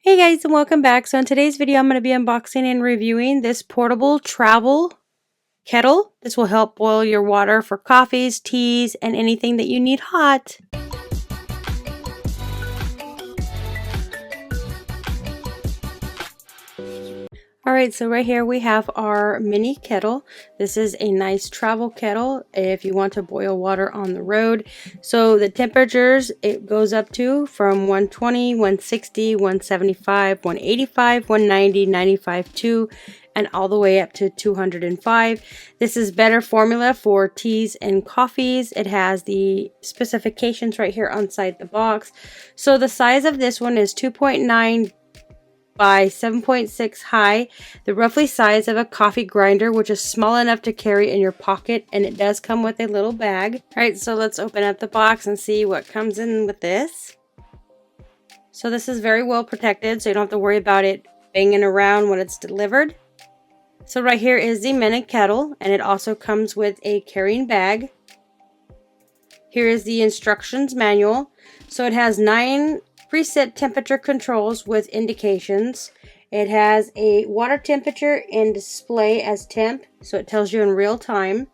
Hey guys, and welcome back. So in today's video, I'm going to be unboxing and reviewing this portable travel kettle. This will help boil your water for coffees, teas, and anything that you need hot. Alright, so right here we have our mini kettle. This is a nice travel kettle if you want to boil water on the road. So the temperatures, it goes up to from 120, 160, 175, 185, 190, 95, 2, and all the way up to 205. This is better formula for teas and coffees. It has the specifications right here inside the box. So the size of this one is 2.9 by 7.6 high, the roughly size of a coffee grinder, which is small enough to carry in your pocket, and it does come with a little bag. Alright, so let's open up the box and see what comes in with this. So this is very well protected, so you don't have to worry about it banging around when it's delivered. So right here is the mini kettle, and it also comes with a carrying bag. Here is the instructions manual. So it has 9 preset temperature controls with indications. It has a water temperature and display as temp, so it tells you in real time.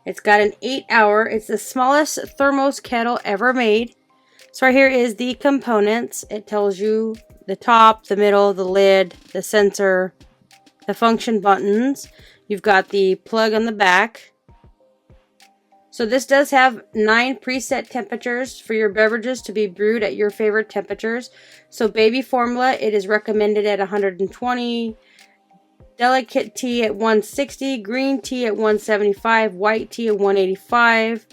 It's got an 8-hour. It's the smallest thermos kettle ever made. So right here is the components. It tells you the top, the middle, the lid, the sensor, the function buttons. You've got the plug on the back. So this does have 9 preset temperatures for your beverages to be brewed at your favorite temperatures. So baby formula, it is recommended at 120, delicate tea at 160, green tea at 175, white tea at 185.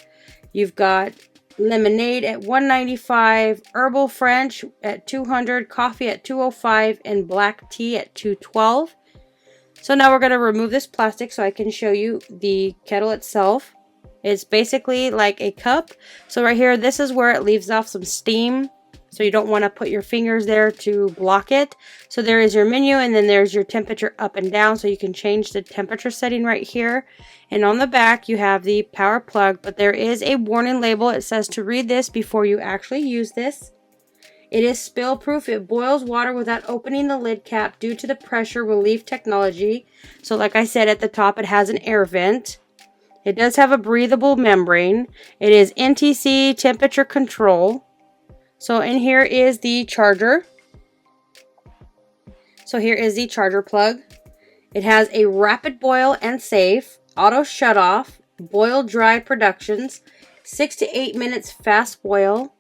You've got lemonade at 195, herbal French at 200, coffee at 205, and black tea at 212. So now we're going to remove this plastic so I can show you the kettle itself. It's basically like a cup. So right here, this is where it leaves off some steam. So you don't want to put your fingers there to block it. So there is your menu, and then there's your temperature up and down. So you can change the temperature setting right here. And on the back, you have the power plug. But there is a warning label. It says to read this before you actually use this. It is spill proof. It boils water without opening the lid cap due to the pressure relief technology. So like I said, at the top, it has an air vent. It does have a breathable membrane. It is NTC temperature control. So in here is the charger. So here is the charger plug. It has a rapid boil and safe, auto shut off, boil dry productions, 6 to 8 minutes fast boil.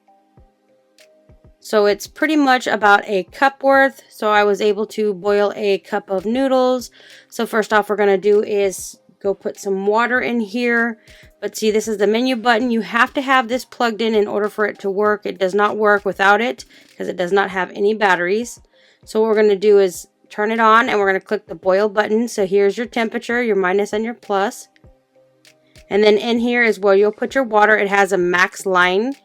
So it's pretty much about a cup worth. So I was able to boil a cup of noodles. So first off, we're going to do is go put some water in here. But see, this is the menu button. You have to have this plugged in order for it to work. It does not work without it because it does not have any batteries. So what we're going to do is turn it on, and we're going to click the boil button. So here's your temperature, your minus and your plus. And then in here is where you'll put your water. It has a max line.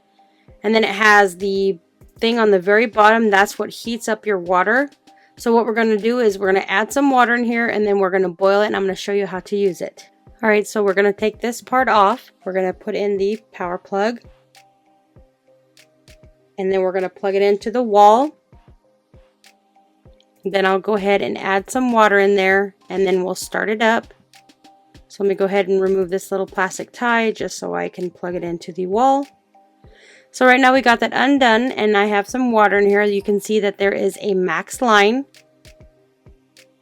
And then it has the thing on the very bottom. That's what heats up your water. So what we're going to do is we're going to add some water in here, and then we're going to boil it, and I'm going to show you how to use it. Alright, so we're going to take this part off. We're going to put in the power plug. And then we're going to plug it into the wall. Then I'll go ahead and add some water in there, and then we'll start it up. So let me go ahead and remove this little plastic tie just so I can plug it into the wall. So right now we got that undone, and I have some water in here. You can see that there is a max line.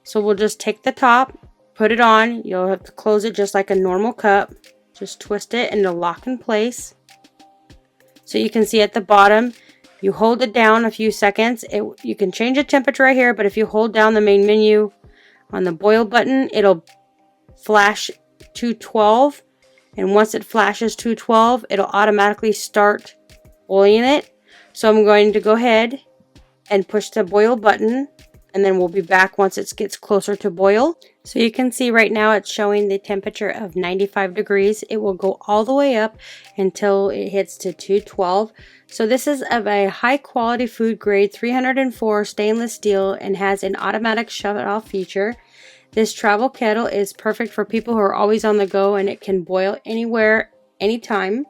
So we'll just take the top, put it on. You'll have to close it just like a normal cup. Just twist it and it'll lock in place. So you can see at the bottom, you hold it down a few seconds. You can change the temperature right here, but if you hold down the main menu on the boil button, it'll flash 212. And once it flashes 212, it'll automatically start boiling it. So I'm going to go ahead and push the boil button, and then we'll be back once it gets closer to boil. So you can see right now it's showing the temperature of 95 degrees. It will go all the way up until it hits to 212. So this is of a high quality food grade 304 stainless steel and has an automatic shut off feature. This travel kettle is perfect for people who are always on the go, and it can boil anywhere, anytime.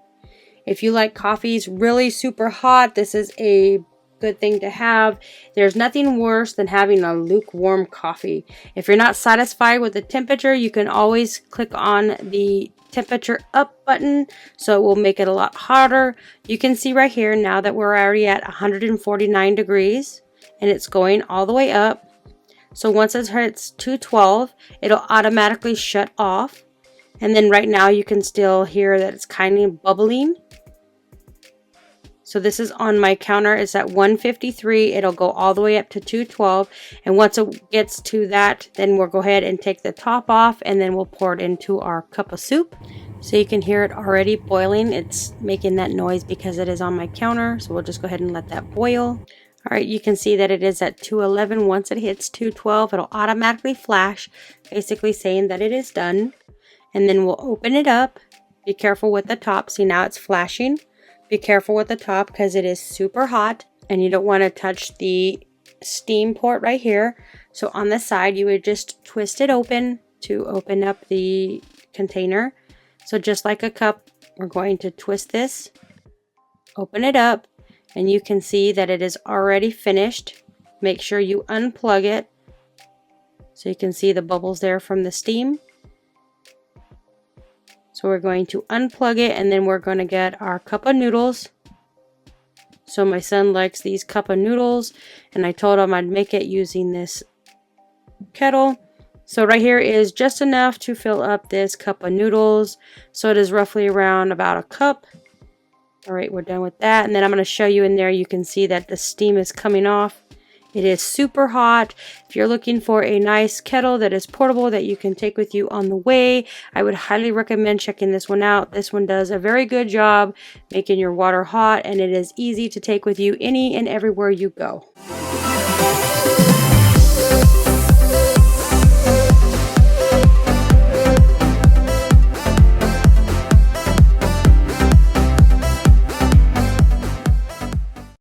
If you like coffees really super hot, this is a good thing to have. There's nothing worse than having a lukewarm coffee. If you're not satisfied with the temperature, you can always click on the temperature up button, so it will make it a lot hotter. You can see right here now that we're already at 149 degrees and it's going all the way up. So once it hits 212, it'll automatically shut off. And then right now you can still hear that it's kind of bubbling. So this is on my counter. It's at 153. It'll go all the way up to 212. And once it gets to that, then we'll go ahead and take the top off and then we'll pour it into our cup of soup. So you can hear it already boiling. It's making that noise because it is on my counter. So we'll just go ahead and let that boil. All right, you can see that it is at 211. Once it hits 212, it'll automatically flash, basically saying that it is done. And then we'll open it up. Be careful with the top. See, now it's flashing. Be careful with the top because it is super hot and you don't want to touch the steam port right here. So on the side, you would just twist it open to open up the container. So just like a cup, we're going to twist this, open it up, and you can see that it is already finished. Make sure you unplug it so you can see the bubbles there from the steam. So we're going to unplug it and then we're going to get our cup of noodles. So my son likes these cup of noodles and I told him I'd make it using this kettle. So right here is just enough to fill up this cup of noodles. So it is roughly around about a cup. All right, we're done with that. And then I'm going to show you in there, you can see that the steam is coming off. It is super hot. If you're looking for a nice kettle that is portable that you can take with you on the way, I would highly recommend checking this one out. This one does a very good job making your water hot, and it is easy to take with you any and everywhere you go.